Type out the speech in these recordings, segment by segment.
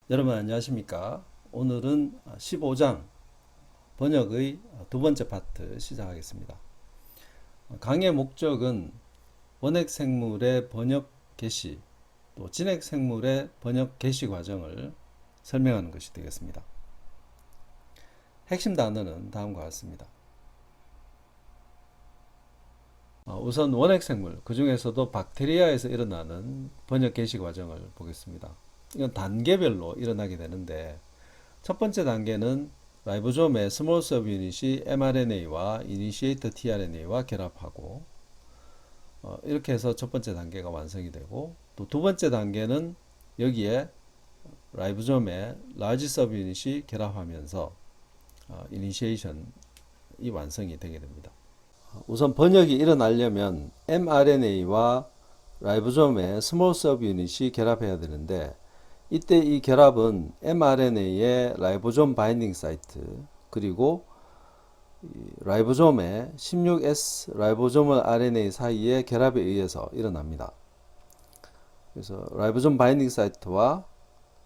여러분 안녕하십니까? 오늘은 15장 번역의 두 번째 파트 시작하겠습니다. 강의 목적은 원핵 생물의 번역 개시, 또 진핵 생물의 번역 개시 과정을 설명하는 것이 되겠습니다. 핵심 단어는 다음과 같습니다. 우선 원핵 생물, 그 중에서도 박테리아에서 일어나는 번역 개시 과정을 보겠습니다. 이건 단계별로 일어나게 되는데, 첫 번째 단계는 라이보솜의 스몰 서브 유닛이 mRNA와 이니시에이터 tRNA와 결합하고, 이렇게 해서 첫 번째 단계가 완성이 되고, 또 두 번째 단계는 여기에 라이보솜의 라지 서브 유닛이 결합하면서 이니시에이션이 완성이 되게 됩니다. 우선 번역이 일어나려면 mRNA와 라이보솜의 스몰 서브 유닛이 결합해야 되는데, 이때 이 결합은 mRNA의 라이보솜 바인딩 사이트, 그리고 라이보솜의 16S 라이보솜을 RNA 사이의 결합에 의해서 일어납니다. 그래서 라이보솜 바인딩 사이트와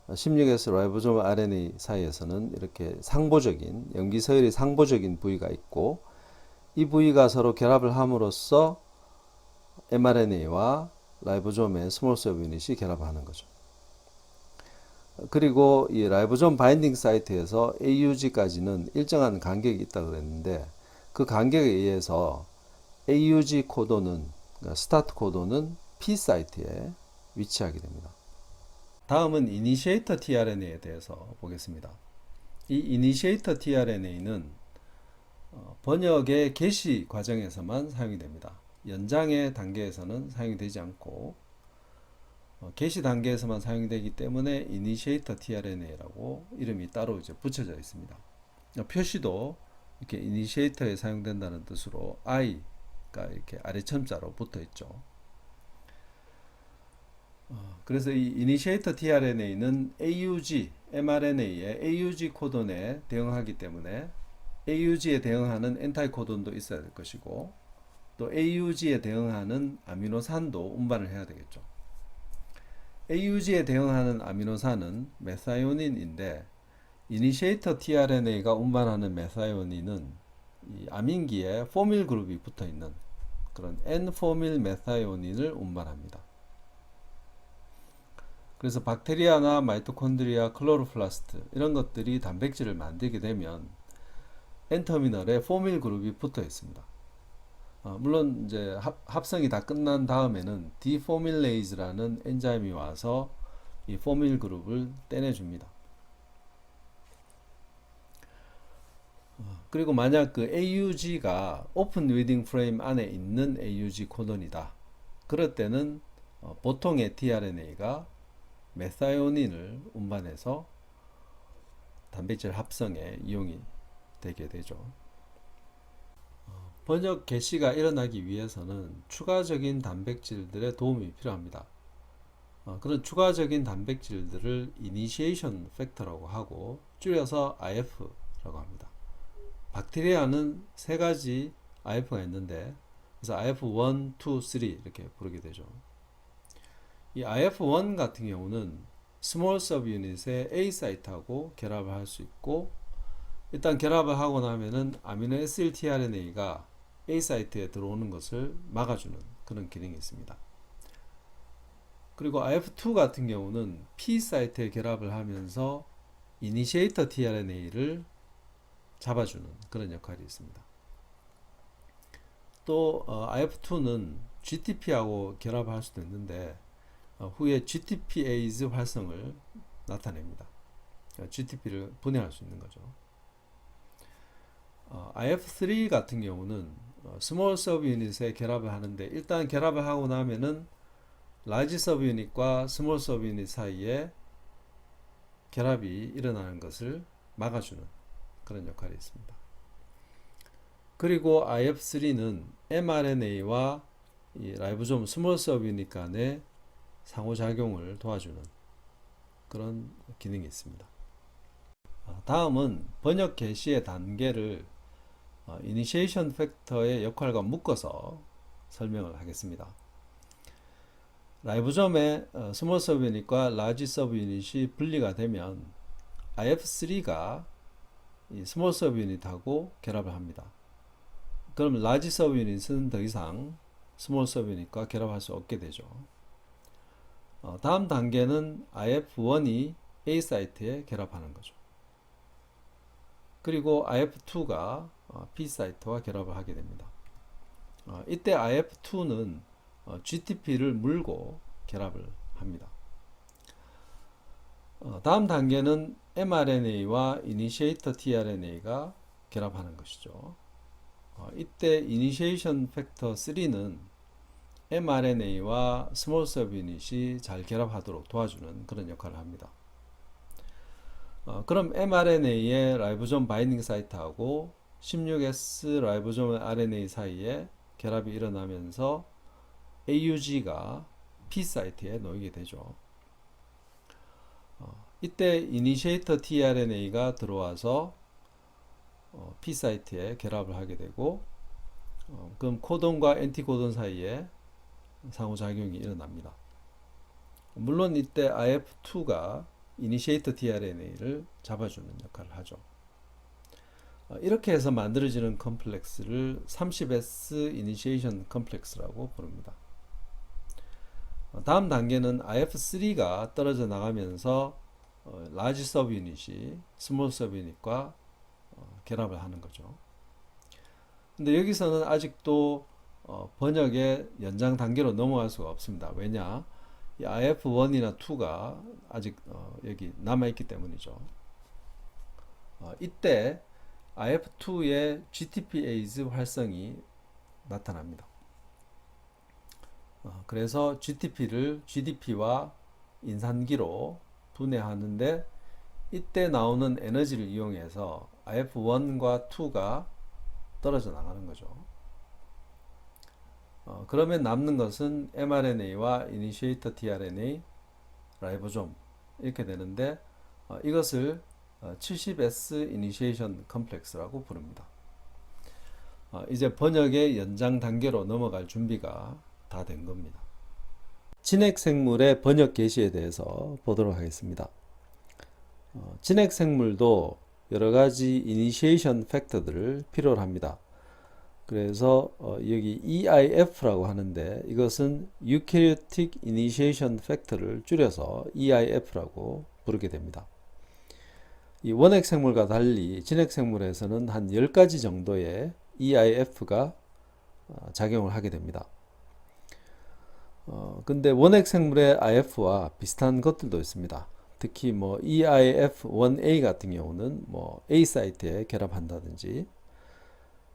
16S 라이보솜 RNA 사이에서는 이렇게 상보적인, 염기서열이 상보적인 부위가 있고, 이 부위가 서로 결합을 함으로써 mRNA와 라이보솜의 스몰 서브 유닛이 결합하는 거죠. 그리고 이 라이보솜 바인딩 사이트에서 AUG까지는 일정한 간격이 있다고 그랬는데, 그 간격에 의해서 AUG 코도는, 그러니까 스타트 코도는 P 사이트에 위치하게 됩니다. 다음은 이니시에이터 tRNA에 대해서 보겠습니다. 이 이니시에이터 tRNA는 번역의 개시 과정에서만 사용이 됩니다. 연장의 단계에서는 사용이 되지 않고 개시 단계에서만 사용되기 때문에 이니시에이터 tRNA라고 이름이 따로 이제 붙여져 있습니다. 표시도 이렇게 이니시에이터에 사용된다는 뜻으로 I가 이렇게 아래첨자로 붙어 있죠. 그래서 이 이니시에이터 tRNA는 AUG, mRNA의 AUG 코돈에 대응하기 때문에 AUG에 대응하는 엔타이 코돈도 있어야 될 것이고, 또 AUG에 대응하는 아미노산도 운반을 해야 되겠죠. AUG에 대응하는 아미노산은 메사이오닌인데, 이니시에이터 tRNA가 운반하는 메사이오닌은 이 아민기에 포밀 그룹이 붙어 있는 그런 N-포밀 메사이오닌을 운반합니다. 그래서 박테리아나 마이토콘드리아, 클로로플라스트 이런 것들이 단백질을 만들게 되면 N터미널에 포밀 그룹이 붙어 있습니다. 물론 이제 합성이 다 끝난 다음에는 디포밀레이즈라는 엔자임이 와서 이 포밀 그룹을 떼내줍니다. 그리고 만약 그 AUG가 오픈 리딩 프레임 안에 있는 AUG 코돈이다. 그럴 때는 보통의 tRNA가 메사이오닌을 운반해서 단백질 합성에 이용이 되게 되죠. 번역 개시가 일어나기 위해서는 추가적인 단백질들의 도움이 필요합니다. 그런 추가적인 단백질들을 이니시에이션 팩터라고 하고, 줄여서 IF라고 합니다. 박테리아는 세 가지 IF가 있는데, 그래서 IF1, 2, 3 이렇게 부르게 되죠. 이 IF1 같은 경우는 스몰 서브 유닛의 A 사이트하고 결합을 할 수 있고, 일단 결합을 하고 나면은 아미노 에시드 tRNA가 A 사이트에 들어오는 것을 막아주는 그런 기능이 있습니다. 그리고 IF2 같은 경우는 P 사이트에 결합을 하면서 이니시에이터 tRNA를 잡아주는 그런 역할이 있습니다. 또 IF2는 GTP하고 결합할 수도 있는데, 후에 GTPase 활성을 나타냅니다. GTP를 분해할 수 있는 거죠. IF3 같은 경우는 스몰 서브 유닛에 결합을 하는데, 일단 결합을 하고 나면은 라지 서브 유닛과 스몰 서브 유닛 사이에 결합이 일어나는 것을 막아주는 그런 역할이 있습니다. 그리고 IF3는 mRNA와 이 라이보솜 스몰 서브 유닛 간의 상호작용을 도와주는 그런 기능이 있습니다. 다음은 번역 개시의 단계를 이니시에이션 팩터의 역할과 묶어서 설명을 하겠습니다. 라이보솜의 스몰 서브유닛과 라지 서브유닛이 분리가 되면 IF3가 이 스몰 서브유닛하고 결합을 합니다. 그럼 라지 서브유닛은 더 이상 스몰 서브유닛과 결합할 수 없게 되죠. 다음 단계는 IF1이 A 사이트에 결합하는 거죠. 그리고 IF2가 B 사이트와 결합을 하게 됩니다. 이때 IF2는 GTP를 물고 결합을 합니다. 다음 단계는 mRNA와 이니시에이터 tRNA가 결합하는 것이죠. 이때 이니시에이션 팩터 3는 mRNA와 스몰 서브유닛이 잘 결합하도록 도와주는 그런 역할을 합니다. 그럼 mRNA의 라이보솜 바이닝 사이트하고 16S 라이보솜 RNA 사이에 결합이 일어나면서 AUG가 P 사이트에 놓이게 되죠. 이때 이니시에이터 tRNA가 들어와서 P 사이트에 결합을 하게 되고 그럼 코돈과 엔티코돈 사이에 상호작용이 일어납니다. 물론 이때 IF2가 이니시에이터 tRNA를 잡아주는 역할을 하죠. 이렇게 해서 만들어지는 컴플렉스를 30S 이니시에이션 컴플렉스라고 부릅니다. 다음 단계는 IF3가 떨어져 나가면서 라지 서브유닛이 스몰 서브유닛과 결합을 하는 거죠. 근데 여기서는 아직도 번역의 연장 단계로 넘어갈 수가 없습니다. 왜냐? 이 IF1이나 2가 아직 여기 남아있기 때문이죠. 이때 IF2의 GTPase 활성이 나타납니다. 그래서 GTP를 GDP와 인산기로 분해하는데 이때 나오는 에너지를 이용해서 IF1과 2가 떨어져 나가는 거죠. 그러면 남는 것은 mRNA와 이니시에이터 tRNA, 라이보솜 이렇게 되는데 이것을 70S 이니시에이션 컴플렉스라고 부릅니다. 이제 번역의 연장 단계로 넘어갈 준비가 다 된 겁니다. 진핵생물의 번역 계시에 대해서 보도록 하겠습니다. 진핵생물도 여러 가지 이니시에이션 팩터들을 필요로 합니다. 그래서 여기 EIF라고 하는데 이것은 Eukaryotic Initiation Factor를 줄여서 EIF라고 부르게 됩니다. 이 원핵생물과 달리 진핵생물에서는 한 10가지 정도의 EIF가 작용을 하게 됩니다. 근데 원핵생물의 IF와 비슷한 것들도 있습니다. 특히 뭐 EIF1A 같은 경우는 뭐 A 사이트에 결합한다든지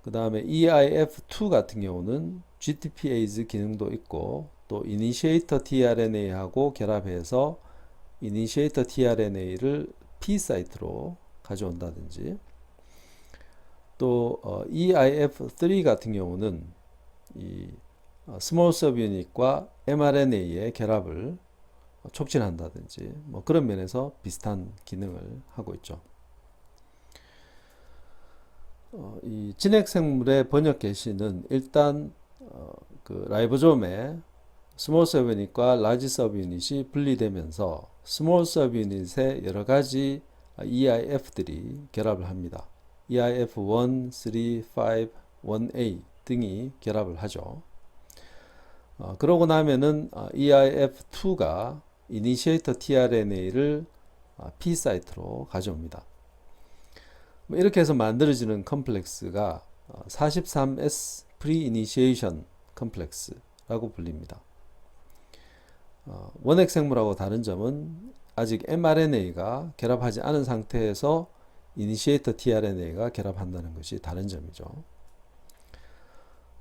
그 다음에 EIF2 같은 경우는 GTPase 기능도 있고 또 이니시에이터 tRNA하고 결합해서 이니시에이터 tRNA를 P 사이트로 가져온다든지 또 EIF3 같은 경우는 이 스몰 서브유닛과 mRNA의 결합을 촉진한다든지 뭐 그런 면에서 비슷한 기능을 하고 있죠. 이 진핵생물의 번역 계시는 일단 그 라이보솜의 스몰 서브유닛과 라지 서브유닛이 분리되면서 스몰 서브유닛의 여러 가지 EIF들이 결합을 합니다. EIF1, 3, 5, 1A 등이 결합을 하죠. 그러고 나면은 EIF2가 이니시에이터 tRNA를 P 사이트로 가져옵니다. 이렇게 해서 만들어지는 컴플렉스가 43S Pre-Initiation 컴플렉스라고 불립니다. 원핵생물하고 다른 점은 아직 mRNA가 결합하지 않은 상태에서 이니시에이터 tRNA가 결합한다는 것이 다른 점이죠.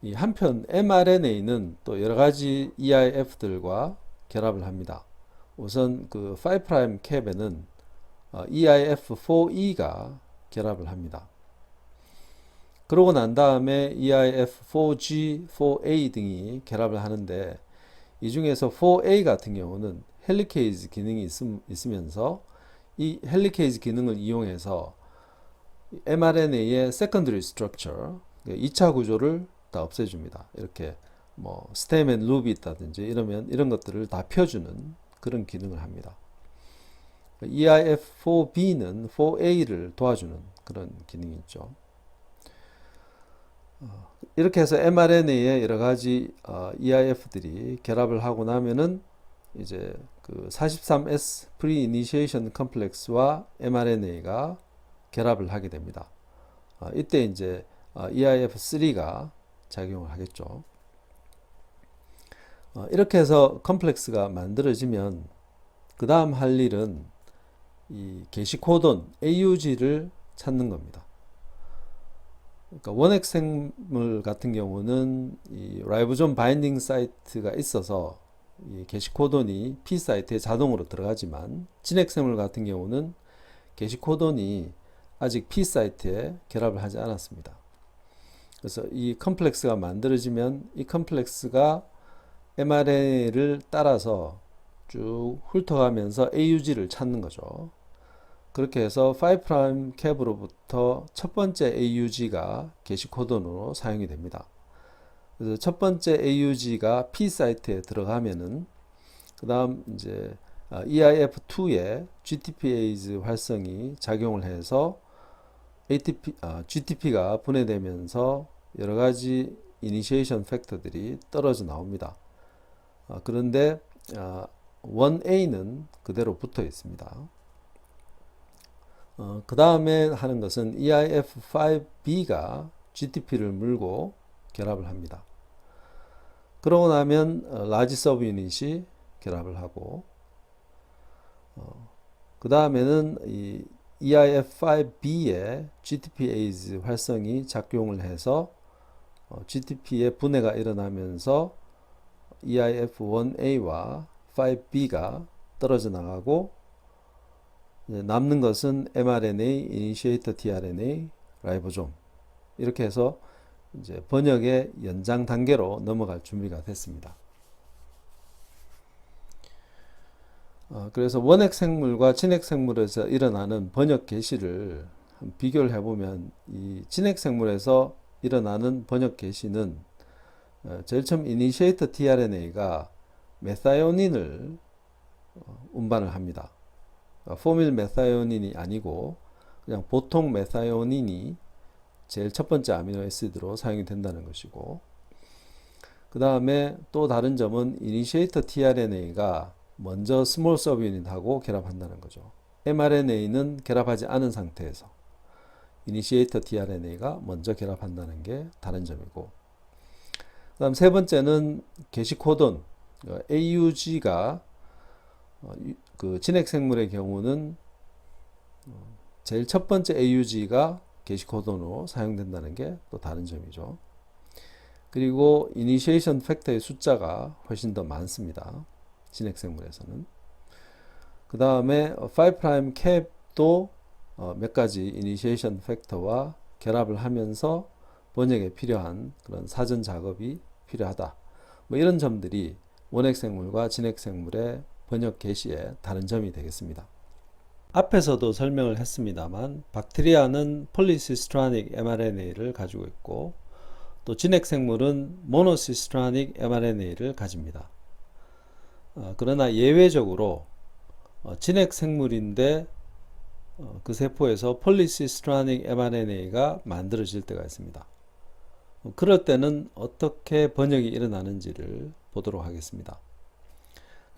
이 한편 mRNA는 또 여러 가지 EIF들과 결합을 합니다. 우선 그 5' 캡에는 EIF4E가 결합을 합니다. 그러고 난 다음에 EIF4G, 4A 등이 결합을 하는데 이 중에서 4A 같은 경우는 헬리케이즈 기능이 있으면서 이 헬리케이즈 기능을 이용해서 mRNA의 secondary structure, 2차 구조를 다 없애줍니다. 이렇게 뭐 스템 앤 룹이 있다든지 이러면 이런 것들을 다 펴주는 그런 기능을 합니다. EIF4B는 4A를 도와주는 그런 기능이 있죠. 이렇게 해서 mRNA의 여러 가지 EIF들이 결합을 하고 나면은 이제 그 43S Pre-Initiation Complex와 mRNA가 결합을 하게 됩니다. 이때 이제 EIF3가 작용을 하겠죠. 이렇게 해서 컴플렉스가 만들어지면 그 다음 할 일은 이 게시 코돈 AUG를 찾는 겁니다. 그러니까 원핵 생물 같은 경우는 이 라이보존 바인딩 사이트가 있어서 이 게시 코돈이 P 사이트에 자동으로 들어가지만 진핵 생물 같은 경우는 게시 코돈이 아직 P 사이트에 결합을 하지 않았습니다. 그래서 이 컴플렉스가 만들어지면 이 컴플렉스가 mRNA를 따라서 쭉 훑어가면서 AUG를 찾는 거죠. 그렇게 해서 5' 캡으로부터 첫 번째 AUG가 게시 코돈으로 사용이 됩니다. 그래서 첫 번째 AUG가 P 사이트에 들어가면은 그 다음 이제 EIF2의 GTPase 활성이 작용을 해서 GTP가 분해되면서 여러 가지 이니시에이션 팩터들이 떨어져 나옵니다. 그런데 1A는 그대로 붙어 있습니다. 그 다음에 하는 것은 EIF5B가 GTP를 물고 결합을 합니다. 그러고 나면 라지 서브 유닛이 결합을 하고 그 다음에는 이 EIF5B의 GTPase 활성이 작용을 해서 GTP의 분해가 일어나면서 EIF1A와 5B가 떨어져 나가고 남는 것은 mRNA, 이니시에이터 tRNA, 라이보솜 이렇게 해서 이제 번역의 연장 단계로 넘어갈 준비가 됐습니다. 그래서 원핵 생물과 진핵 생물에서 일어나는 번역 개시를 비교를 해보면 이 진핵 생물에서 일어나는 번역 개시는 제일 처음 이니시에이터 tRNA가 메사이오닌을 운반을 합니다. 포밀 메사이오닌이 아니고 그냥 보통 메사이오닌이 제일 첫 번째 아미노애시드로 사용이 된다는 것이고, 그 다음에 또 다른 점은 이니시에이터 tRNA가 먼저 스몰 서브유닛하고 결합한다는 거죠. mRNA는 결합하지 않은 상태에서 이니시에이터 tRNA가 먼저 결합한다는 게 다른 점이고, 그 다음 세 번째는 게시 코돈 AUG가 그 진핵 생물의 경우는 제일 첫 번째 AUG가 게시 코돈으로 사용된다는 게 또 다른 점이죠. 그리고 이니시에이션 팩터의 숫자가 훨씬 더 많습니다. 진핵 생물에서는. 그 다음에 5' 캡도 몇 가지 이니시에이션 팩터와 결합을 하면서 번역에 필요한 그런 사전 작업이 필요하다. 뭐 이런 점들이 원핵 생물과 진핵 생물의 번역 개시의 다른 점이 되겠습니다. 앞에서도 설명을 했습니다만 박테리아는 폴리시스트라닉 mRNA를 가지고 있고 또 진핵 생물은 모노시스트라닉 mRNA를 가집니다. 그러나 예외적으로 진핵 생물인데 그 세포에서 폴리시스트라닉 mRNA가 만들어질 때가 있습니다. 그럴 때는 어떻게 번역이 일어나는지를 보도록 하겠습니다.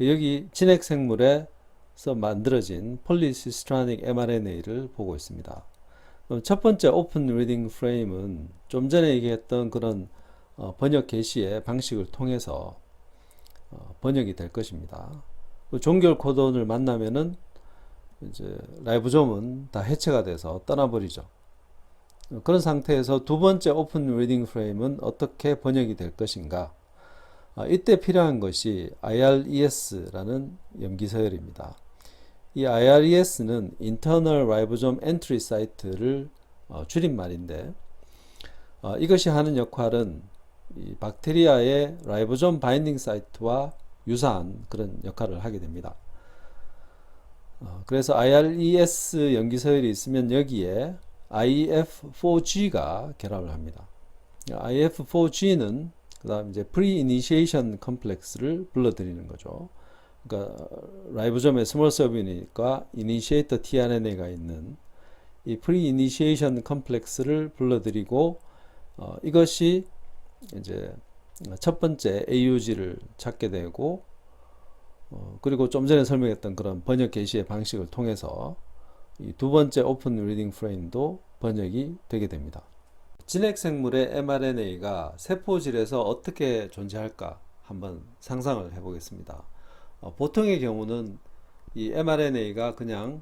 여기 진핵 생물에서 만들어진 폴리시스트라닉 mRNA를 보고 있습니다. 첫 번째 오픈 리딩 프레임은 좀 전에 얘기했던 그런 번역 개시의 방식을 통해서 번역이 될 것입니다. 종결 코돈을 만나면은 이제 라이보솜은 다 해체가 돼서 떠나버리죠. 그런 상태에서 두 번째 오픈 리딩 프레임은 어떻게 번역이 될 것인가? 이때 필요한 것이 IRES라는 염기 서열입니다. 이 IRES는 Internal Ribosome Entry Site를 줄임말인데 이것이 하는 역할은 이 박테리아의 라이보솜 바인딩 사이트와 유사한 그런 역할을 하게 됩니다. 그래서 IRES 염기 서열이 있으면 여기에 IF4G가 결합을 합니다. IF4G는 그다음 이제 Pre-Initiation Complex를 불러들이는 거죠. 그러니까 라이보솜의 스몰 서브유닛과 이니시에이터 tRNA가 있는 이 Pre-Initiation Complex를 불러들이고 이것이 이제 첫 번째 AUG를 찾게 되고 그리고 좀 전에 설명했던 그런 번역 게시의 방식을 통해서 이 두 번째 오픈 리딩 프레임도 번역이 되게 됩니다. 진핵 생물의 mRNA가 세포질에서 어떻게 존재할까 한번 상상을 해보겠습니다. 보통의 경우는 이 mRNA가 그냥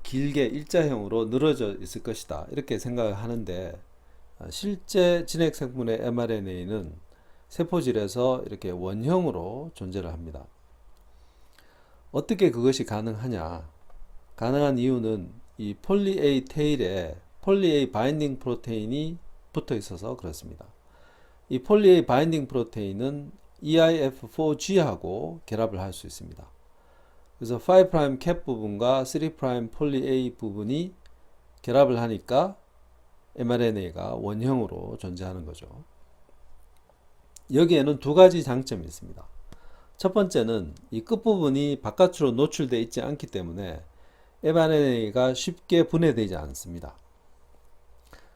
길게 일자형으로 늘어져 있을 것이다 이렇게 생각을 하는데 실제 진핵 생물의 mRNA는 세포질에서 이렇게 원형으로 존재를 합니다. 어떻게 그것이 가능하냐? 가능한 이유는 이 폴리 A 테일에 폴리 A 바인딩 프로테인이 붙어 있어서 그렇습니다. 이 폴리 A 바인딩 프로테인은 EIF4G하고 결합을 할 수 있습니다. 그래서 5' 캡 부분과 3' 폴리 A 부분이 결합을 하니까 mRNA가 원형으로 존재하는 거죠. 여기에는 두 가지 장점이 있습니다. 첫 번째는 이 끝부분이 바깥으로 노출되어 있지 않기 때문에 mRNA가 쉽게 분해되지 않습니다.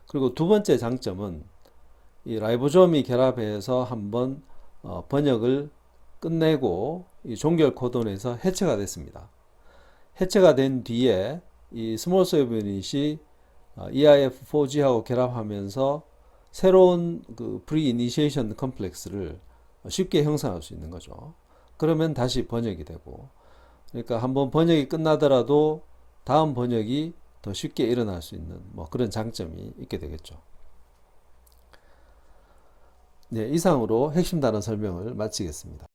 그리고 두 번째 장점은 이 라이보솜이 결합해서 한번 번역을 끝내고 이 종결 코돈에서 해체가 됐습니다. 해체가 된 뒤에 이 스몰 서브 유닛이 EIF4G하고 결합하면서 새로운 그 프리이니시에이션 컴플렉스를 쉽게 형성할 수 있는 거죠. 그러면 다시 번역이 되고, 그러니까 한번 번역이 끝나더라도 다음 번역이 더 쉽게 일어날 수 있는 뭐 그런 장점이 있게 되겠죠. 네, 이상으로 핵심 단어 설명을 마치겠습니다.